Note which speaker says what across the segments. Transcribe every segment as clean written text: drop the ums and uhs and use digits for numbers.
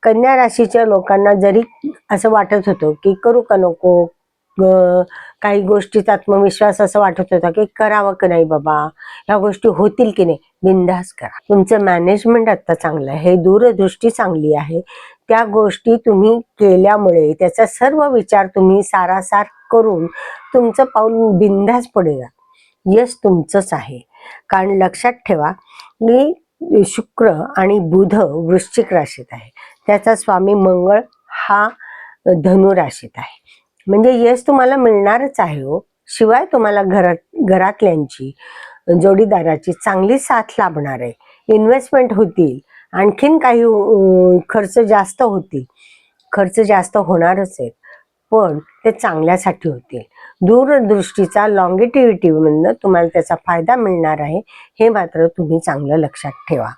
Speaker 1: कन्या राशीच्या लोकांना जरी असं वाटत होतं की करू का नको, काही गोष्टीत आत्मविश्वास असं वाटत होता की करावं की नाही बाबा, ह्या गोष्टी होतील की नाही, बिनधास्त करा. तुमचं मॅनेजमेंट आता चांगलं आहे, दूरदृष्टी चांगली आहे. त्या गोष्टी तुम्ही केल्यामुळे त्याचा सर्व विचार तुम्ही सारासार करून तुमचं पाऊल बिनधास्त पुढे जा. यश तुमचंच आहे. कारण लक्षात ठेवा की शुक्र आणि बुध वृश्चिक राशीत आहे, त्याचा स्वामी मंगळ हा धनु राशीत आहे. म्हणजे यश तुम्हाला मिळणारच आहे हो. शिवाय तुम्हाला घरातल्यांची, जोडीदाराची चांगली साथ लाभणार आहे. इन्व्हेस्टमेंट होतील, आणखीन काही खर्च जास्त होतील. खर्च जास्त होणारच आहे, पण ते चांगल्यासाठी होतील. दूरदृष्टीचा लॉंगेटिव्हिटी मधनं तुम्हाला त्याचा फायदा मिळणार आहे, हे मात्र तुम्ही चांगलं लक्षात ठेवा.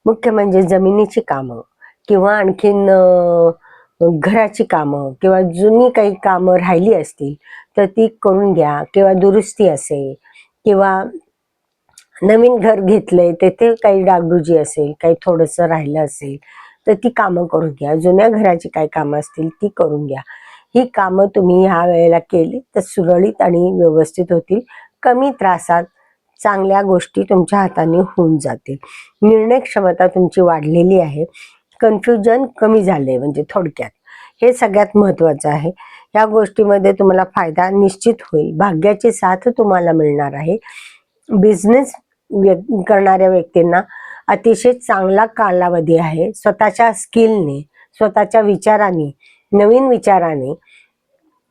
Speaker 1: मुख्य म्हणजे जमिनीची कामं किंवा आणखीन घराची कामं किंवा जुनी काही कामं राहिली असतील तर ती करून घ्या, किंवा दुरुस्ती असेल किंवा नवीन घर घेतलंय तेथे काही डागडुजी असेल, काही थोडंसं राहिलं असेल तर ती कामं करून घ्या. जुन्या घराची काही कामं असतील ती करून घ्या. ही कामं तुम्ही ह्या वेळेला केली तर सुरळीत आणि व्यवस्थित होतील. कमी त्रासात चांगल्या गोष्टी तुमच्या हाताने होऊन जातील. निर्णय क्षमता तुमची वाढलेली आहे. कन्फ्युजन कमी झाले, म्हणजे थोडक्यात हे सगळ्यात महत्वाचं आहे. या गोष्टीमध्ये तुम्हाला फायदा निश्चित होईल. भाग्याची साथ तुम्हाला मिळणार आहे. बिझनेस करणाऱ्या व्यक्तींना अतिशय चांगला कालावधी आहे. स्वतःच्या स्किलने, स्वतःच्या विचाराने, नवीन विचाराने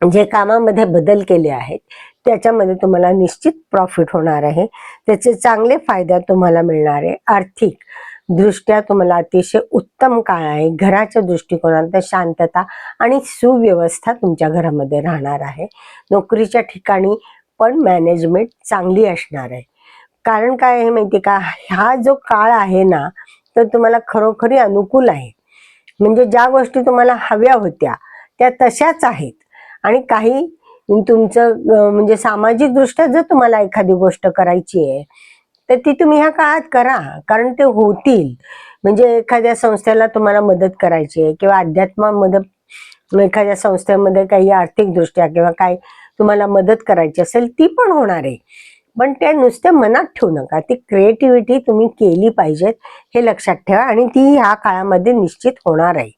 Speaker 1: जे कामामध्ये बदल केले आहेत त्याच्यामध्ये तुम्हाला निश्चित प्रॉफिट होणार आहे. त्याचे चांगले फायदा तुम्हाला मिळणार आहे. आर्थिक दृष्ट्या तुम्हाला अतिशय उत्तम काळ आहे. घराच्या दृष्टिकोनात शांतता आणि सुव्यवस्था तुमच्या घरामध्ये राहणार आहे. नोकरीच्या ठिकाणी पण मॅनेजमेंट चांगली असणार आहे. कारण काय आहे माहिती का, हा जो काळ आहे ना तर तुम्हाला खरोखरी अनुकूल आहे. म्हणजे ज्या गोष्टी तुम्हाला हव्या होत्या त्या तशाच आहेत. आणि काही तुमचं म्हणजे सामाजिक दृष्ट्या जर तुम्हाला एखादी गोष्ट करायची आहे तर ती तुम्ही ह्या काळात करा, कारण ते होतील. म्हणजे एखाद्या संस्थेला तुम्हाला मदत करायची आहे किंवा अध्यात्मामध्ये एखाद्या संस्थेमध्ये काही आर्थिक दृष्ट्या किंवा काय तुम्हाला मदत करायची असेल ती पण होणार आहे. पण त्या नुसत्या मनात ठेवू नका, ती क्रिएटिव्हिटी तुम्ही केली पाहिजेत हे लक्षात ठेवा. आणि ती ह्या काळामध्ये निश्चित होणार आहे.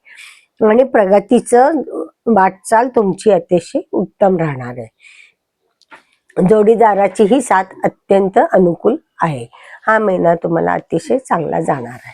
Speaker 1: आणि प्रगतीचं वाटचाल तुमची अतिशय उत्तम राहणार आहे. जोडीदाराची ही साथ अत्यंत अनुकूल आहे. हा महिना तुम्हाला अतिशय चांगला जाणार आहे.